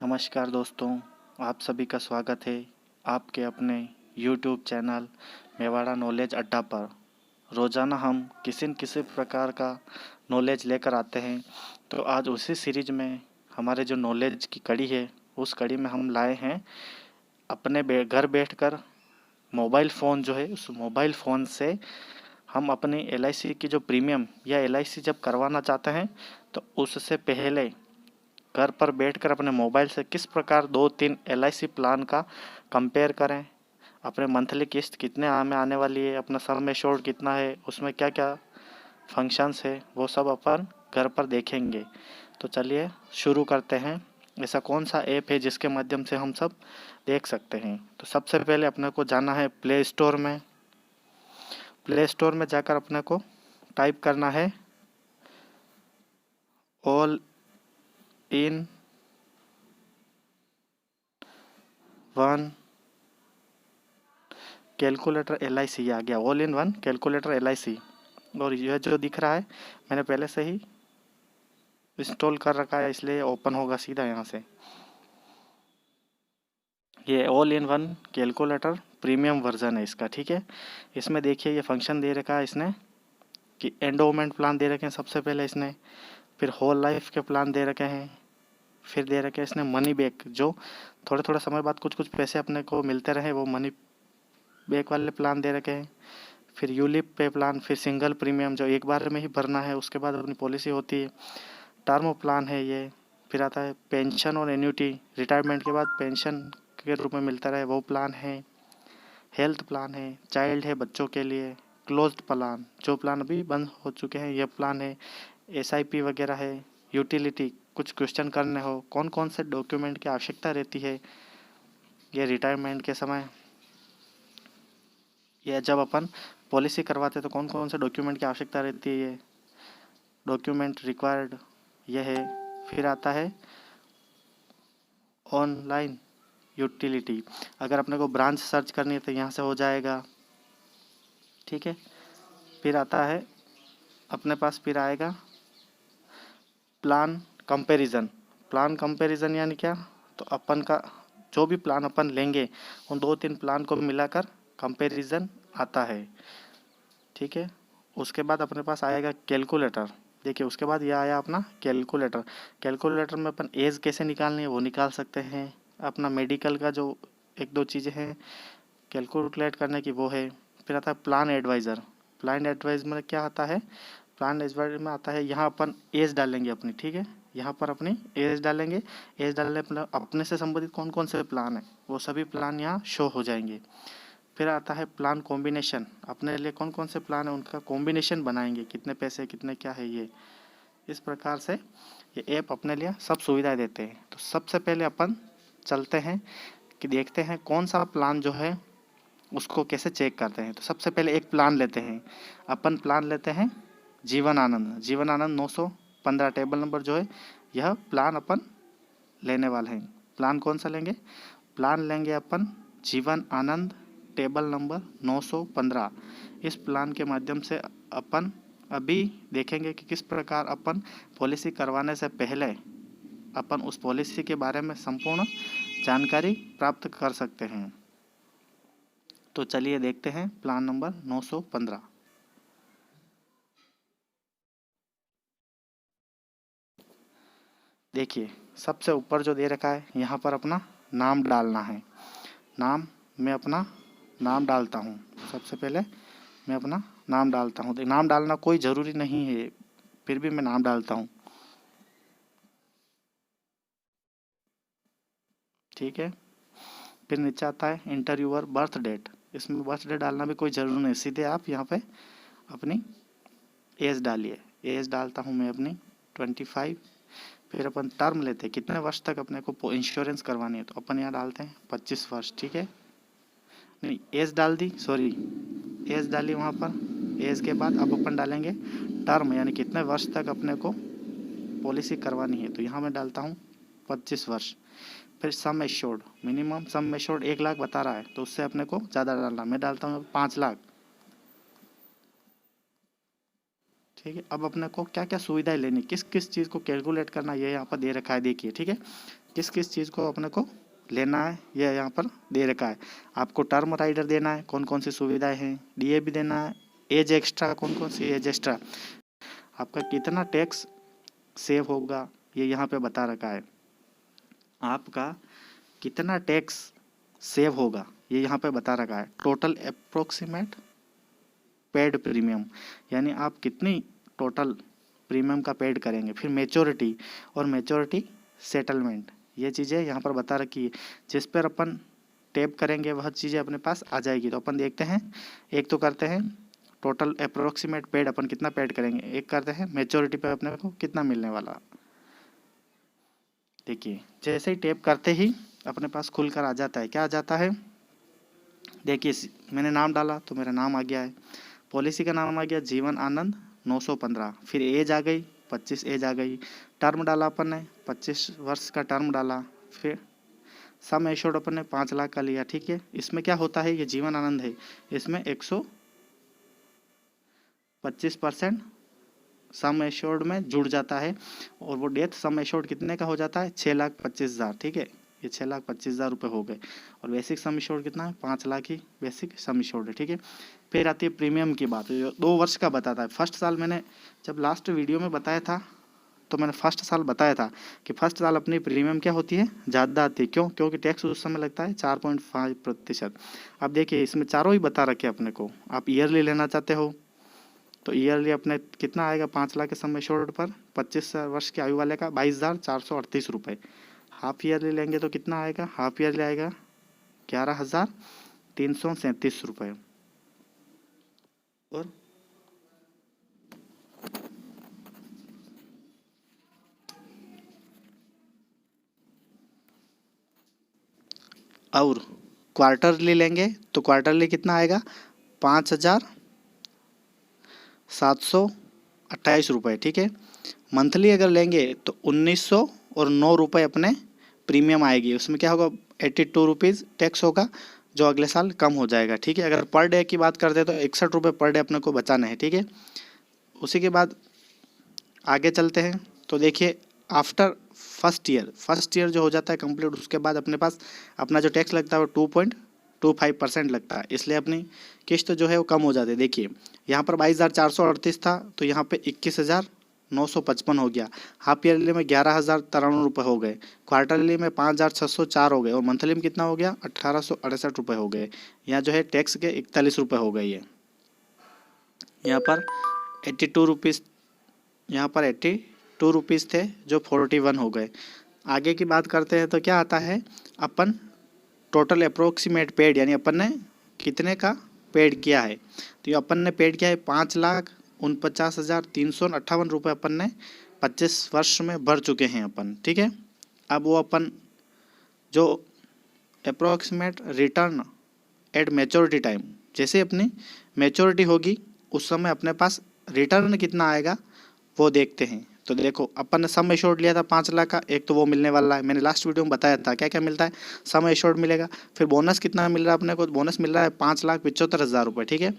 नमस्कार दोस्तों, आप सभी का स्वागत है आपके अपने YouTube चैनल मेवाड़ा नॉलेज अड्डा पर। रोज़ाना हम किसी न किसी प्रकार का नॉलेज लेकर आते हैं। तो आज उसी सीरीज में हमारे जो नॉलेज की कड़ी है, उस कड़ी में हम लाए हैं अपने घर बैठकर मोबाइल फ़ोन जो है, उस मोबाइल फ़ोन से हम अपनी LIC की जो प्रीमियम या LIC जब करवाना चाहते हैं, तो उससे पहले घर पर बैठकर अपने मोबाइल से किस प्रकार 2-3 LIC प्लान का कंपेयर करें, अपने मंथली किस्त कितने में आने वाली है, अपना सम एश्योर्ड कितना है, उसमें क्या क्या फंक्शंस है, वो सब अपन घर पर देखेंगे। तो चलिए शुरू करते हैं। ऐसा कौन सा ऐप है जिसके माध्यम से हम सब देख सकते हैं? तो सबसे पहले अपने को जाना है प्ले स्टोर में। प्ले स्टोर में जाकर अपने को टाइप करना है all in one calculator LIC। आ गया all in one calculator LIC। और यह जो दिख रहा है, मैंने पहले से ही इंस्टॉल कर रखा है, इसलिए ओपन होगा सीधा यहाँ से। ये all in one calculator premium version है इसका, ठीक है। इसमें देखिए ये फंक्शन दे रखा है इसने कि एंडोमेंट प्लान दे रखे हैं सबसे पहले इसने, फिर होल लाइफ के प्लान दे रखे हैं, फिर दे रखे हैं इसने मनी बैक, जो थोड़े थोड़े समय बाद कुछ कुछ पैसे अपने को मिलते रहे, वो मनी बैक वाले प्लान दे रखे हैं। फिर यूलिप पे प्लान, फिर सिंगल प्रीमियम जो एक बार में ही भरना है, उसके बाद अपनी पॉलिसी होती है। टर्म प्लान है ये। फिर आता है पेंशन और एन्युटी, रिटायरमेंट के बाद पेंशन के रूप में मिलता रहे, वो प्लान है। हेल्थ प्लान है, चाइल्ड है बच्चों के लिए, क्लोज्ड प्लान जो प्लान अभी बंद हो चुके हैं ये प्लान है, SIP वगैरह है, यूटिलिटी कुछ क्वेश्चन करने हो, कौन कौन से डॉक्यूमेंट की आवश्यकता रहती है ये रिटायरमेंट के समय, या जब अपन पॉलिसी करवाते तो कौन कौन से डॉक्यूमेंट की आवश्यकता रहती है, ये डॉक्यूमेंट रिक्वायर्ड यह है। फिर आता है ऑनलाइन यूटिलिटी, अगर अपने को ब्रांच सर्च करनी है तो यहाँ से हो जाएगा, ठीक है। फिर आता है अपने पास, फिर आएगा प्लान कंपैरिजन। प्लान कंपैरिजन यानी क्या, तो अपन का जो भी प्लान अपन लेंगे उन 2-3 प्लान को मिलाकर कंपैरिजन आता है, ठीक है। उसके बाद अपने पास आएगा कैलकुलेटर। देखिए उसके बाद यह आया अपना कैलकुलेटर। कैलकुलेटर में अपन एज कैसे निकालनी है वो निकाल सकते हैं, अपना मेडिकल का जो एक दो चीज़ें हैं कैलकुलेट करने की वो है। फिर आता है प्लान एडवाइज़र। प्लान एडवाइज़र में क्या आता है, प्लान एडवाइज़र में आता है यहाँ अपन एज डालेंगे अपनी, ठीक है। यहाँ पर अपनी एज डालेंगे, एज डालने अपने से संबंधित कौन कौन से प्लान है वो सभी प्लान यहाँ शो हो जाएंगे। फिर आता है प्लान कॉम्बिनेशन, अपने लिए कौन कौन से प्लान है उनका कॉम्बिनेशन बनाएंगे, कितने पैसे कितने क्या है ये। इस प्रकार से ये ऐप अपने लिए सब सुविधाएं देते हैं। तो सबसे पहले अपन चलते हैं कि देखते हैं कौन सा प्लान जो है उसको कैसे चेक करते हैं। तो सबसे पहले एक प्लान लेते हैं, अपन प्लान लेते हैं जीवन आनंद। जीवन आनंद 915 टेबल नंबर जो है, यह प्लान अपन लेने वाले हैं। प्लान कौन सा लेंगे, प्लान लेंगे अपन जीवन आनंद टेबल नंबर 915। इस प्लान के माध्यम से अपन अभी देखेंगे कि किस प्रकार अपन पॉलिसी करवाने से पहले अपन उस पॉलिसी के बारे में संपूर्ण जानकारी प्राप्त कर सकते हैं। तो चलिए देखते हैं प्लान नंबर 915। देखिए सबसे ऊपर जो दे रखा है यहाँ पर अपना नाम डालना है। नाम, मैं अपना नाम डालता हूँ। सबसे पहले मैं अपना नाम डालता हूँ। नाम डालना कोई ज़रूरी नहीं है, फिर भी मैं नाम डालता हूँ, ठीक है। फिर नीचे आता है इंटर यूर बर्थ डेट। इसमें बर्थ डेट डालना भी कोई ज़रूरी नहीं, सीधे आप यहाँ पे अपनी एज डालिए। एज डालता हूँ मैं अपनी 25। फिर अपन टर्म लेते हैं, कितने वर्ष तक अपने को इंश्योरेंस करवानी है, तो अपन यहाँ डालते हैं 25 वर्ष, ठीक है। नहीं, एज डाल दी, सॉरी, एज डाली वहाँ पर। एज के बाद अब अपन डालेंगे टर्म, यानी कितने वर्ष तक अपने को पॉलिसी करवानी है, तो यहाँ मैं डालता हूँ 25 वर्ष। फिर sum assured, minimum sum assured 1 lakh बता रहा है, तो उससे अपने को ज़्यादा डालना, मैं डालता हूँ 5 लाख, ठीक है। अब अपने को क्या क्या सुविधाएं लेनी, किस किस चीज़ को कैलकुलेट करना, ये यहाँ पर दे रखा है, देखिए। ठीक है, किस किस चीज़ को अपने को लेना है ये यहाँ पर दे रखा है। आपको टर्म राइडर देना है, कौन कौन सी सुविधाएं हैं, डीए भी देना है, एज एक्स्ट्रा, कौन कौन सी एज एक्स्ट्रा, आपका कितना टैक्स सेव होगा ये यहाँ पे बता रखा है। आपका कितना टैक्स सेव होगा ये यहाँ पे बता रखा है। टोटल अप्रोक्सीमेट पेड प्रीमियम, यानी आप कितनी टोटल प्रीमियम का पेड करेंगे। फिर मेच्योरिटी और मेच्योरिटी सेटलमेंट, ये चीज़ें यहाँ पर बता रखी है। जिस पर अपन टैप करेंगे वह चीज़ें अपने पास आ जाएगी। तो अपन देखते हैं, एक तो करते हैं टोटल अप्रोक्सीमेट पेड, अपन कितना पेड करेंगे। एक करते हैं मेच्योरिटी पे अपने को कितना मिलने वाला। देखिए, जैसे ही टैप करते ही अपने पास खुलकर आ जाता है। क्या आ जाता है, देखिए मैंने नाम डाला तो मेरा नाम आ गया है, पॉलिसी का नाम आ गया जीवन आनंद 915। फिर एज आ गई 25 एज आ गई। टर्म डाला अपन ने 25 वर्ष का टर्म डाला। फिर सम एश्योर्ड अपन ने 5 लाख का लिया। ठीक है, इसमें क्या होता है, ये जीवन आनंद है, इसमें 125% सम एश्योर्ड में जुड़ जाता है और वो डेथ सम एश्योर्ड कितने का हो जाता है, 6,25,000। ठीक है, ये 6,25,000 रुपये हो गए। और बेसिक सम एश्योर्ड कितना है, 5 लाख ही बेसिक सम एश्योर्ड है। ठीक है, फिर आती है प्रीमियम की बात, जो 2 वर्ष का बताता है। फर्स्ट साल मैंने जब लास्ट वीडियो में बताया था तो मैंने फर्स्ट साल बताया था कि फर्स्ट साल अपनी प्रीमियम क्या होती है, ज़्यादा आती है। क्यों, क्योंकि टैक्स उस समय लगता है 4.5%। अब देखिए इसमें चारों ही बता रखे अपने को। आप ईयरली लेना चाहते हो तो ईयरली अपने कितना आएगा, 5 लाख के सम एश्योर्ड पर 25 वर्ष की आयु वाले का 22,438 रुपये। हाफ ईयरली लेंगे तो कितना आएगा, हाफ ईयरली आएगा 11,337 रुपये। और क्वार्टरली लेंगे तो क्वार्टरली कितना आएगा, 5,728 रुपये। ठीक है, मंथली अगर लेंगे तो 1,909 रुपये अपने प्रीमियम आएगी। उसमें क्या होगा, 82 रुपीज़ टैक्स होगा जो अगले साल कम हो जाएगा। ठीक है, अगर पर डे की बात करते हैं तो 61 रुपये पर डे अपने को बचाना है। ठीक है, उसी के बाद आगे चलते हैं तो देखिए आफ्टर फर्स्ट ईयर जो हो जाता है कंप्लीट, उसके बाद अपने पास अपना जो टैक्स लगता है वो 2.25% लगता है। इसलिए अपनी किस्त जो है वो कम हो जाती है। देखिए यहाँ पर 22,438 था तो यहाँ पे 21,955 हो गया। हाफ ईयरली में 11,093 रुपये हो गए, क्वार्टरली में 5,604 हो गए और मंथली में कितना हो गया, 1,868 रुपये हो गए। यहाँ जो है टैक्स के 41 रुपये हो गए। ये यहाँ पर 82 रुपीज़, यहाँ पर 82 रुपीज़ थे जो 41 हो गए। आगे की बात करते हैं तो क्या आता है, अपन टोटल अप्रोक्सीमेट पेड, यानी अपन ने कितने का पेड किया है। तो ये अपन ने पेड किया है 5,49,358 रुपये अपन ने 25 वर्ष में भर चुके हैं अपन। ठीक है, अब वो अपन जो approximate return at maturity time, जैसे अपनी मैच्योरिटी होगी उस समय अपने पास रिटर्न कितना आएगा वो देखते हैं। तो देखो अपन ने सम एश्योर्ड लिया था 5 लाख का, एक तो वो मिलने वाला है, मैंने लास्ट वीडियो में बताया था क्या क्या मिलता है, सम एश्योर्ड मिलेगा। फिर बोनस कितना मिल रहा है अपने को, बोनस मिल रहा है 5,75,000 रुपये। ठीक है,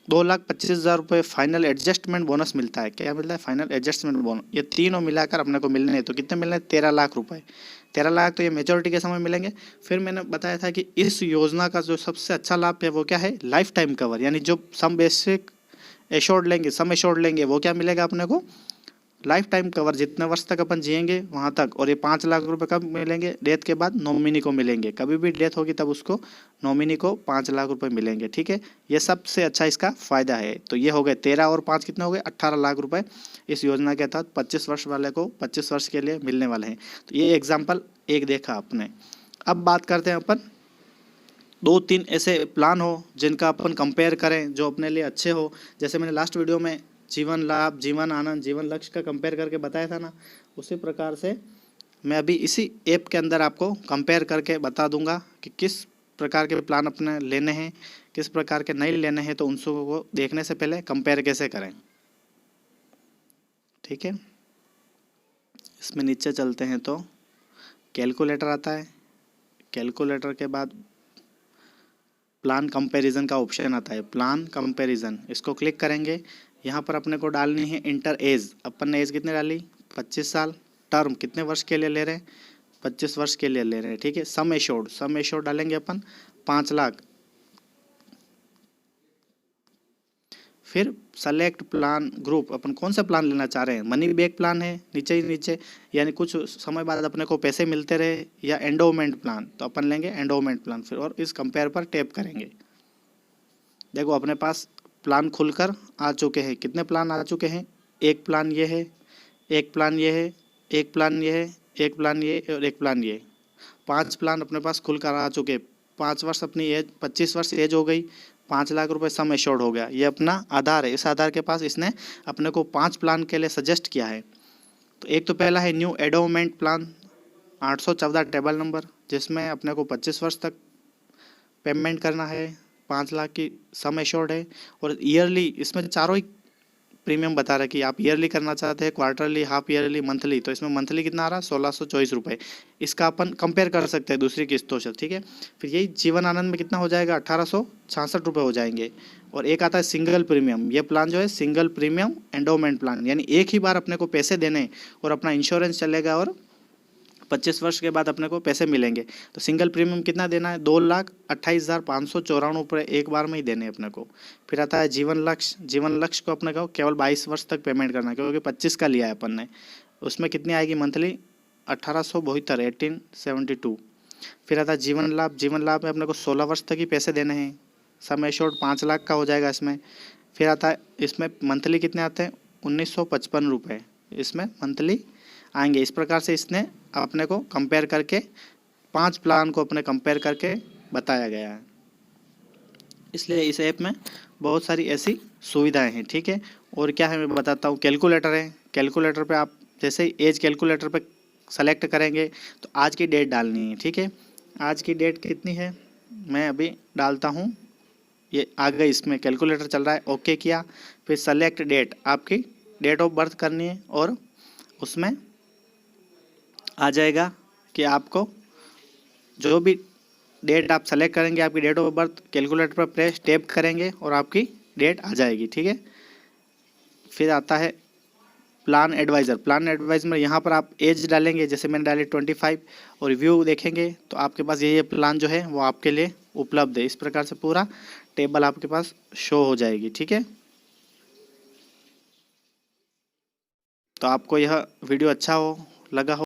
2,25,000 रुपये फाइनल एडजस्टमेंट बोनस मिलता है। क्या मिलता है, फाइनल एडजस्टमेंट बोनस। ये तीनों मिलाकर अपने को मिलने हैं तो कितने मिलने हैं, 13 लाख रुपये। 13 लाख तो ये मेजोरिटी के समय मिलेंगे। फिर मैंने बताया था कि इस योजना का जो सबसे अच्छा लाभ है वो क्या है, लाइफ टाइम कवर, यानी जो सम बेसिक एश्योर्ड लेंगे, सम एश्योर्ड लेंगे वो क्या मिलेगा अपने को, लाइफ टाइम कवर, जितने वर्ष तक अपन जिएंगे वहाँ तक। और ये 5 लाख रुपए कब मिलेंगे, डेथ के बाद नॉमिनी को मिलेंगे। कभी भी डेथ होगी तब उसको नॉमिनी को 5 लाख रुपए मिलेंगे। ठीक है, ये सबसे अच्छा इसका फ़ायदा है। तो ये हो गए 13 और 5 कितने हो गए, 18 लाख रुपए इस योजना के तहत 25 वर्ष वाले को 25 वर्ष के लिए मिलने वाले हैं। तो ये एग्जाम्पल एक देखा आपने। अब बात करते हैं अपन 2-3 ऐसे प्लान हो जिनका अपन कंपेयर करें जो अपने लिए अच्छे हो। जैसे मैंने लास्ट वीडियो में जीवन लाभ, जीवन आनंद, जीवन लक्ष्य का कंपेयर करके बताया था ना, उसी प्रकार से मैं अभी इसी ऐप के अंदर आपको कंपेयर करके बता दूंगा कि किस प्रकार के प्लान अपने लेने हैं, किस प्रकार के नहीं लेने हैं। तो उन सबों को देखने से पहले कंपेयर कैसे करें। ठीक है, इसमें नीचे चलते हैं तो कैलकुलेटर आता है। कैलकुलेटर के बाद प्लान कंपैरिजन का ऑप्शन आता है, प्लान कंपैरिजन, इसको क्लिक करेंगे। यहाँ पर अपने को डालनी है इंटर एज, अपन ने एज कितने डाली 25 साल। टर्म कितने वर्ष के लिए ले रहे हैं 25 वर्ष के लिए ले रहे हैं, ठीक है। सम एश्योर्ड डालेंगे अपन 5 लाख। फिर सेलेक्ट प्लान ग्रुप, अपन कौन सा प्लान लेना चाह रहे हैं, मनी बैक प्लान है नीचे यानी कुछ समय बाद अपने को पैसे मिलते रहे, या एंडोमेंट प्लान, तो अपन लेंगे एंडोमेंट प्लान। फिर और इस कंपेयर पर टैप करेंगे। देखो अपने पास प्लान खुलकर आ चुके हैं। कितने प्लान आ चुके हैं, एक प्लान ये है, एक प्लान ये है, एक प्लान ये है, एक प्लान ये और एक प्लान ये। 5 प्लान अपने पास खुलकर आ चुके। 5 वर्ष अपनी एज 25 वर्ष एज हो गई, 5 लाख रुपए सम एश्योर्ड हो गया। ये अपना आधार है, इस आधार के पास इसने अपने को 5 प्लान के लिए सजेस्ट किया है। तो एक तो पहला है न्यू एडोमेंट प्लान 814 टेबल नंबर, जिसमें अपने को 25 वर्ष तक पेमेंट करना है, 5 लाख की सम एश्योर्ड है। और ईयरली इसमें चारों ही प्रीमियम बता रहा है कि आप ईयरली करना चाहते हैं, क्वार्टरली, हाफ ईयरली, मंथली। तो इसमें मंथली कितना आ रहा है 1624 रुपये। इसका अपन कंपेयर कर सकते हैं दूसरी किस्तों से, ठीक है। फिर यही जीवन आनंद में कितना हो जाएगा 1866 रुपये हो जाएंगे। और एक आता है सिंगल प्रीमियम, ये प्लान जो है सिंगल प्रीमियम एंडोमेंट प्लान, यानी एक ही बार अपने को पैसे देने और अपना इंश्योरेंस चलेगा और 25 वर्ष के बाद अपने को पैसे मिलेंगे। तो सिंगल प्रीमियम कितना देना है 2,28,594 रुपये एक बार में ही देने अपने को। फिर आता है जीवन लक्ष्य को अपने को केवल 22 वर्ष तक पेमेंट करना है, क्योंकि 25 का लिया है अपन ने। उसमें कितनी आएगी मंथली 1872। फिर आता है जीवन लाभ में अपने को 16 वर्ष तक ही पैसे देने हैं, सम एश्योर्ड 5 लाख का हो जाएगा इसमें। फिर आता है इसमें मंथली कितने आते हैं 1955 रुपये इसमें मंथली आएंगे। इस प्रकार से इसने अपने को कंपेयर करके 5 प्लान को अपने कंपेयर करके बताया गया है। इसलिए इस ऐप में बहुत सारी ऐसी सुविधाएं हैं, ठीक है। और क्या है मैं बताता हूँ, कैलकुलेटर है। कैलकुलेटर पे आप जैसे ही एज कैलकुलेटर पे सेलेक्ट करेंगे तो आज की डेट डालनी है, ठीक है। आज की डेट कितनी है मैं अभी डालता हूँ, ये आ गई, इसमें कैलकुलेटर चल रहा है। ओके किया, फिर सेलेक्ट डेट, आपकी डेट ऑफ बर्थ करनी है और उसमें आ जाएगा कि आपको जो भी डेट आप सेलेक्ट करेंगे, आपकी डेट ऑफ बर्थ, कैलकुलेटर पर प्रेस टैप करेंगे और आपकी डेट आ जाएगी, ठीक है। फिर आता है प्लान एडवाइज़र में यहाँ पर आप एज डालेंगे, जैसे मैंने डाली 25, और रिव्यू देखेंगे तो आपके पास ये प्लान जो है वो आपके लिए उपलब्ध है। इस प्रकार से पूरा टेबल आपके पास शो हो जाएगी, ठीक है। तो आपको यह वीडियो अच्छा लगा हो